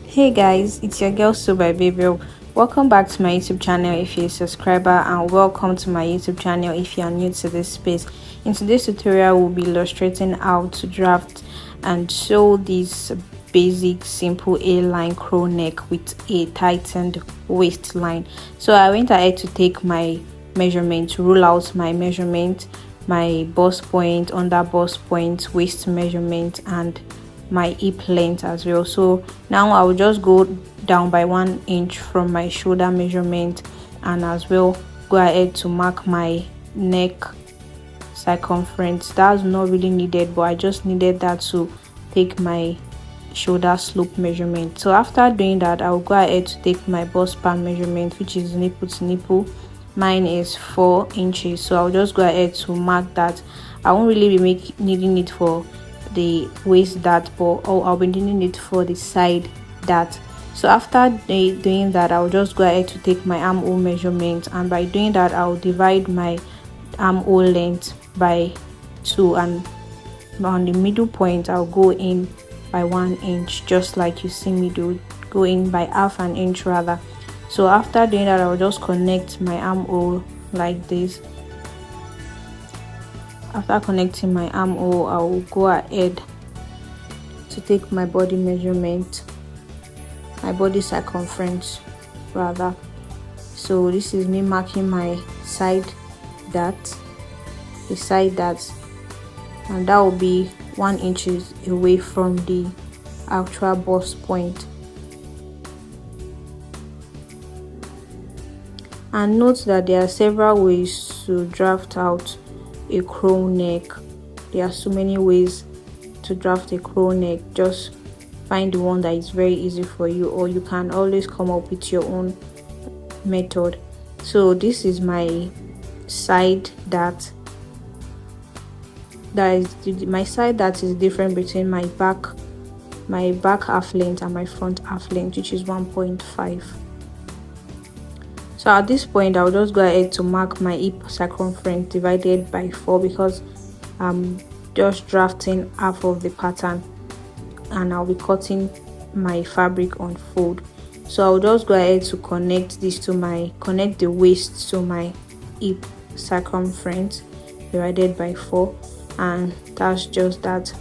Hey guys, it's your girl Sue by Baby. Welcome back to my YouTube channel if you're a subscriber, and welcome to my YouTube channel if you are new to this space. In today's tutorial, we'll be illustrating how to draft and sew this basic simple A-line crow neck with a tightened waistline. So I went ahead to take my measurement, to rule out my measurement, my bust point, under bust point, waist measurement, and my hip length as well. So now I will just go down by 1 inch from my shoulder measurement, and as well go ahead to mark my neck circumference. That's not really needed, but I just needed that to take my shoulder slope measurement. So after doing that, I'll go ahead to take my bust span measurement, which is nipple to nipple. Mine is 4 inches, so I'll just go ahead to mark that. I won't really be needing it for the waist dart, but I'll be needing it for the side dart. So after doing that, I'll just go ahead to take my armhole measurement, and by doing that I'll divide my armhole length by 2, and on the middle point I'll go in by 1 inch, just like you see me do, go in by half an inch rather. So after doing that, I'll just connect my armhole like this. After connecting my armhole, I will go ahead to take my body measurement, my body circumference rather. So this is me marking my side dart, the side dart, and that will be 1 inch away from the actual bust point. And note that there are several ways to draft out a crow neck. There are so many ways to draft a crow neck. Just find the one that is very easy for you, or you can always come up with your own method. So this is my side dart. My side dart is different between my back half length and my front half length, which is 1.5. So at this point, I'll just go ahead to mark my hip circumference divided by 4, because I'm just drafting half of the pattern and I'll be cutting my fabric on fold. So I'll just go ahead to connect the waist to my hip circumference divided by 4, and that's just that.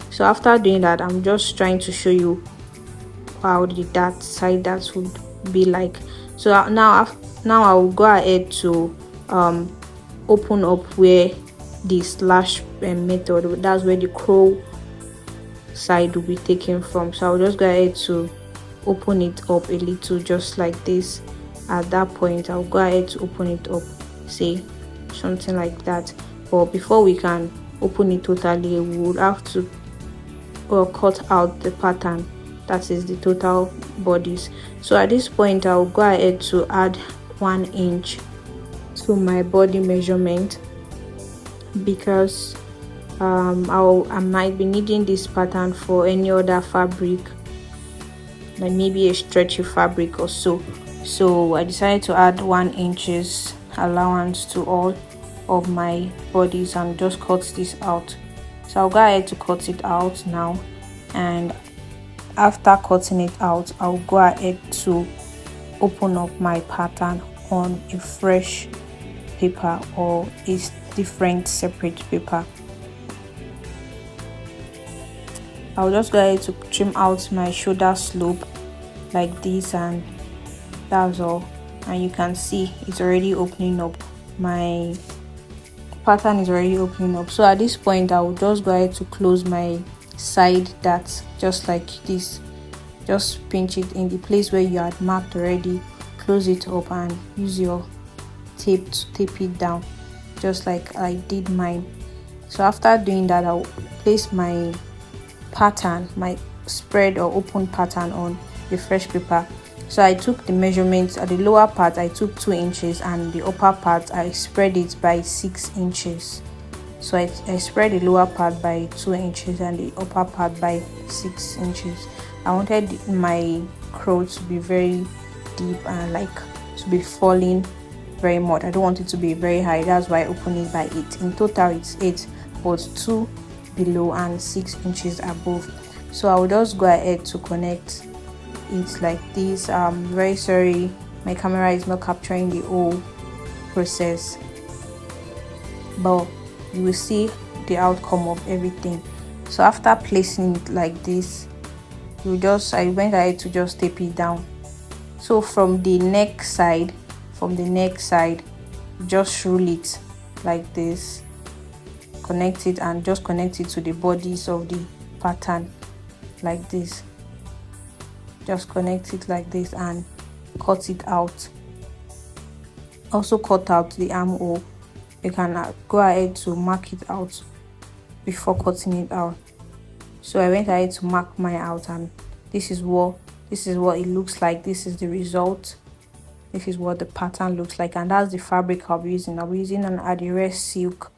So after doing that, I'm just trying to show you how the side dart would be like. So now I will go ahead to open up where the slash method, that's where the crow side will be taken from. So I'll just go ahead to open it up a little, just like this. At that point, I'll go ahead to open it up, say something like that. But before we can open it totally, we would have to cut out the pattern, that is the total bodies. So at this point, I'll go ahead to add 1 inch to my body measurement, because I might be needing this pattern for any other fabric, like maybe a stretchy fabric or so. So I decided to add 1 inches allowance to all of my bodies and just cut this out. So I'll go ahead to cut it out now, and after cutting it out, I'll go ahead to open up my pattern on a fresh paper or a different separate paper. I'll just go ahead to trim out my shoulder slope like this, and that's all. And you can see it's already opening up. My pattern is already opening up. So at this point, I will just go ahead to close my side dart just like this. Just pinch it in the place where you had marked already, close it up, and use your tape to tape it down just like I did mine. So after doing that, I'll place my pattern, my spread or open pattern, on the fresh paper. So I took the measurements. At the lower part I took 2 inches, and the upper part I spread it by 6 inches. So I spread the lower part by 2 inches and the upper part by 6 inches. I wanted my crow to be very deep and like to be falling very much. I don't want it to be very high. That's why I opened it by 8. In total it's 8, but 2 below and 6 inches above. So I will just go ahead to connect it like this. Very sorry, my camera is not capturing the whole process, but you will see the outcome of everything. So after placing it like this, I went ahead to just tape it down. So from the neck side, just roll it like this, connect it, and just connect it to the bodies of the pattern like this. Just connect it like this and cut it out. Also cut out the armhole. You can go ahead to mark it out before cutting it out. So I went ahead to mark mine out, and this is what it looks like. This is the result. This is what the pattern looks like, and that's the fabric I'll be using. I'll be using an Adire silk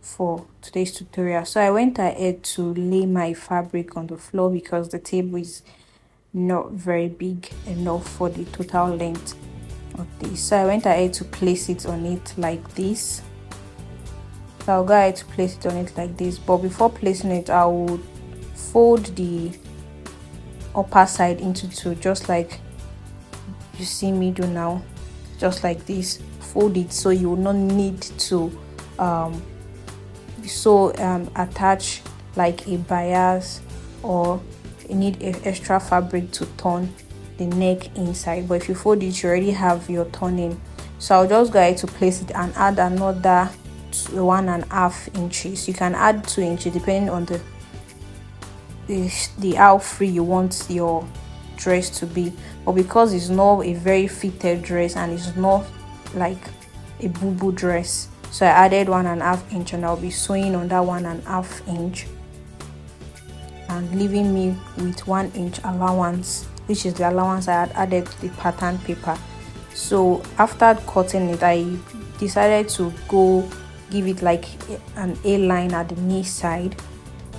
for today's tutorial. So I went ahead to lay my fabric on the floor because the table is not very big enough for the total length of this. So I went ahead to place it on it like this. So I'll go ahead to place it on it like this, but before placing it, I will fold the upper side into two, just like you see me do now. Just like this, fold it so you will not need to attach like a bias, or you need extra fabric to turn the neck inside. But if you fold it, you already have your turning. So I'll just go ahead to place it and add another 1.5 inches. You can add 2 inches depending on the how free you want your dress to be. But because it's not a very fitted dress and it's not like a boo-boo dress, so I added 1.5 inch, and I'll be sewing on that 1.5 inch and leaving me with 1 inch allowance, which is the allowance I had added to the pattern paper. So after cutting it, I decided to go give it like an A-line at the knee side,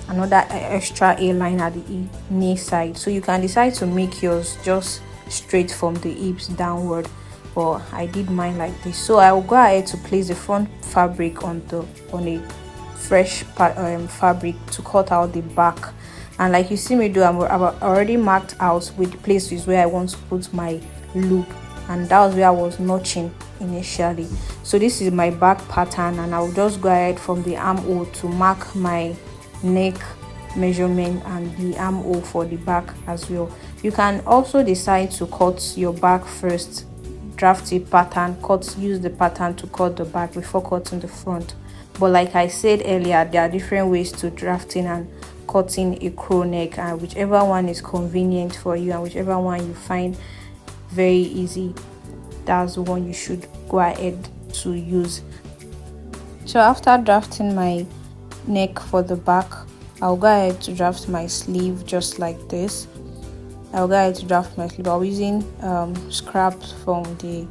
another extra A-line at the knee side. So you can decide to make yours just straight from the hips downward, but I did mine like this. So I will go ahead to place the front fabric on a fresh fabric to cut out the back. And like you see me do, I've already marked out with the places where I want to put my loop, and that was where I was notching initially. So this is my back pattern, and I'll just go ahead from the armhole to mark my neck measurement and the armhole for the back as well. You can also decide to cut your back first, draft a pattern, use the pattern to cut the back before cutting the front. But like I said earlier, there are different ways to drafting and cutting a crow neck, and whichever one is convenient for you and whichever one you find very easy, that's the one you should go ahead to use. So after drafting my neck for the back, I'll go ahead to draft my sleeve just like this. I'll go ahead to draft my sleeve. I'll be using scraps from the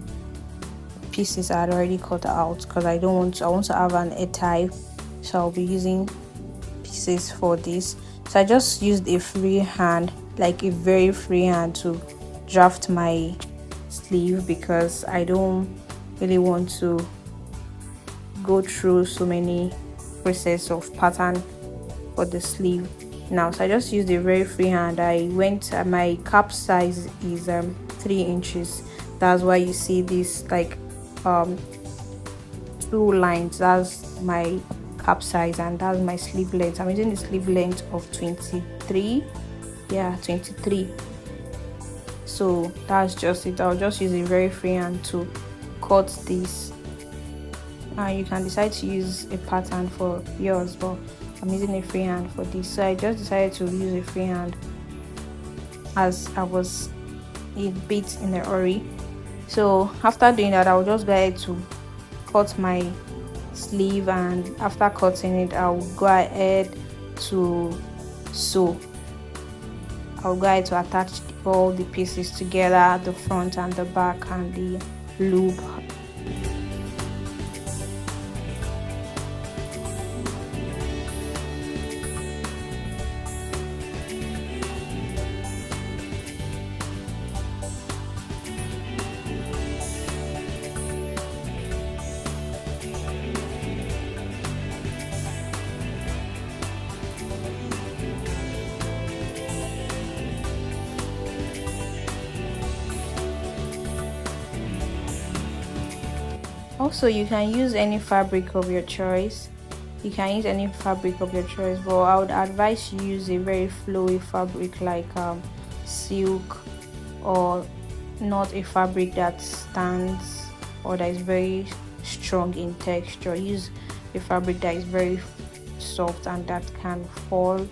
pieces I had already cut out because I want to have an a tie, so I'll be using pieces for this. So I just used a free hand, like a very free hand, to draft my sleeve because I don't really want to go through so many process of pattern for the sleeve now. So I just used a very free hand. My cap size is 3 inches. That's why you see this like 2 lines. That's my cap size, and that's my sleeve length. I'm using the sleeve length of 23. Yeah, 23. So that's just it. I'll just use a very free hand to cut this. You can decide to use a pattern for yours, but I'm using a free hand for this. So I just decided to use a free hand as I was a bit in a hurry. So after doing that, I'll just go ahead to cut my sleeve, and after cutting it, I'll go ahead to sew. I'll go ahead to attach all the pieces together, the front and the back and the loop. Also, you can use any fabric of your choice. You can use any fabric of your choice, but I would advise you use a very flowy fabric like silk, or not a fabric that stands or that is very strong in texture. Use a fabric that is very soft and that can fall,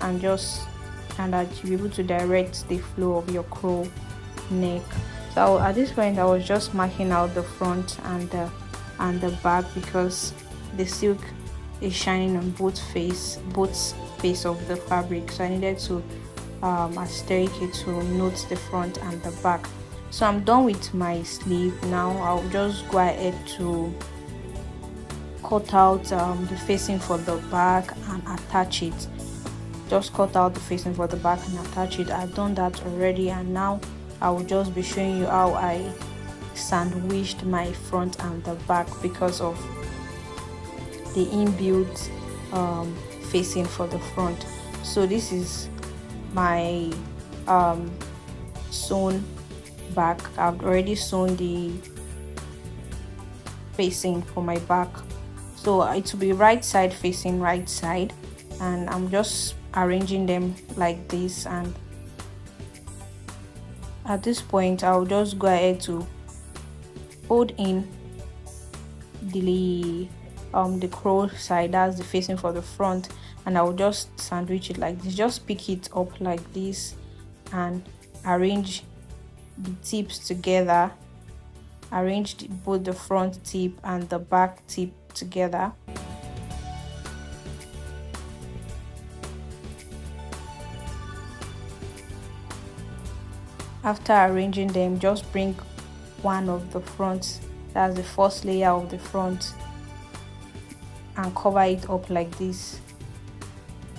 and that you'll be able to direct the flow of your cowl neck. So at this point I was just marking out the front and the back, because the silk is shining on both face of the fabric, so I needed to aesthetically to note the front and the back. So I'm done with my sleeve. Now I'll just go ahead to cut out the facing for the back and attach it. Just cut out the facing for the back and attach it. I've done that already, and now I will just be showing you how I sandwiched my front and the back because of the inbuilt facing for the front. So this is my sewn back. I've already sewn the facing for my back, so it will be right side facing right side, and I'm just arranging them like this. And at this point I'll just go ahead to fold in the crow side, that's the facing for the front, and I'll just sandwich it like this. Just pick it up like this and arrange the tips together. Arrange both the front tip and the back tip together. After arranging them, just bring one of the fronts, that's the first layer of the front, and cover it up like this,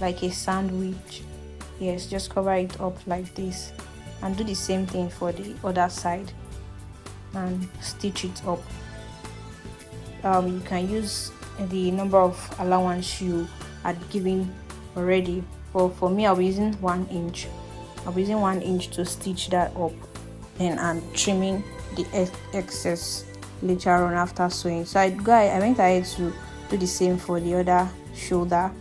like a sandwich. Yes, just cover it up like this, and do the same thing for the other side and stitch it up. You can use the number of allowance you had given already, but for me I'll be using 1 inch. I'll be using 1 inch to stitch that up, then I'm trimming the excess later on after sewing. So I went ahead to do the same for the other shoulder.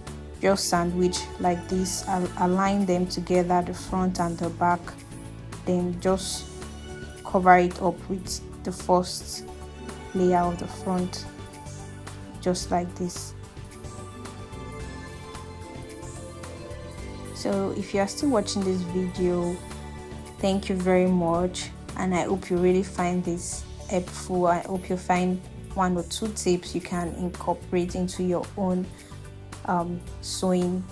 Just sandwich like this. I'll align them together, the front and the back, then just cover it up with the first layer of the front, just like this. So if you are still watching this video, thank you very much, and I hope you really find this helpful. I hope you find 1 or 2 tips you can incorporate into your own sewing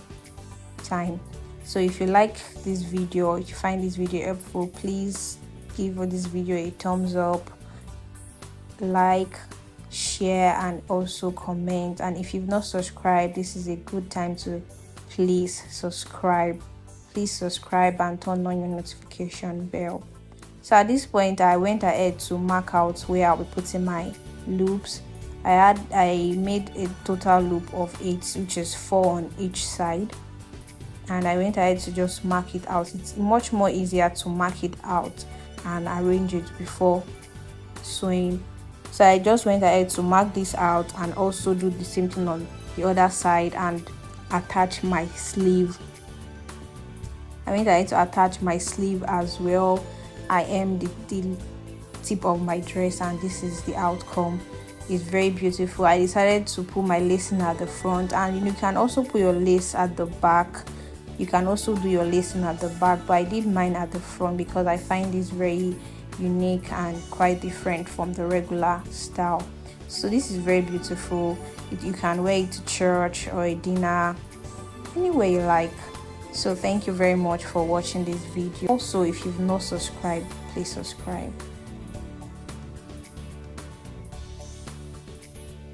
time. So if you like this video, if you find this video helpful, please give this video a thumbs up, like, share, and also comment. And if you've not subscribed, this is a good time to please subscribe and turn on your notification bell. So at this point I went ahead to mark out where I'll be putting my loops. I made a total loop of 8, which is 4 on each side, and I went ahead to just mark it out. It's much more easier to mark it out and arrange it before sewing. So I just went ahead to mark this out and also do the same thing on the other side and attach my sleeve. I went ahead to attach my sleeve as well. I am the tip of my dress, and this is the outcome. It's very beautiful. I decided to put my lacing at the front, and you can also put your lace at the back. You can also do your lacing at the back, but I did mine at the front because I find this very unique and quite different from the regular style. So this is very beautiful. You can wear it to church or a dinner, anywhere you like. So thank you very much for watching this video. Also, if you've not subscribed, please subscribe.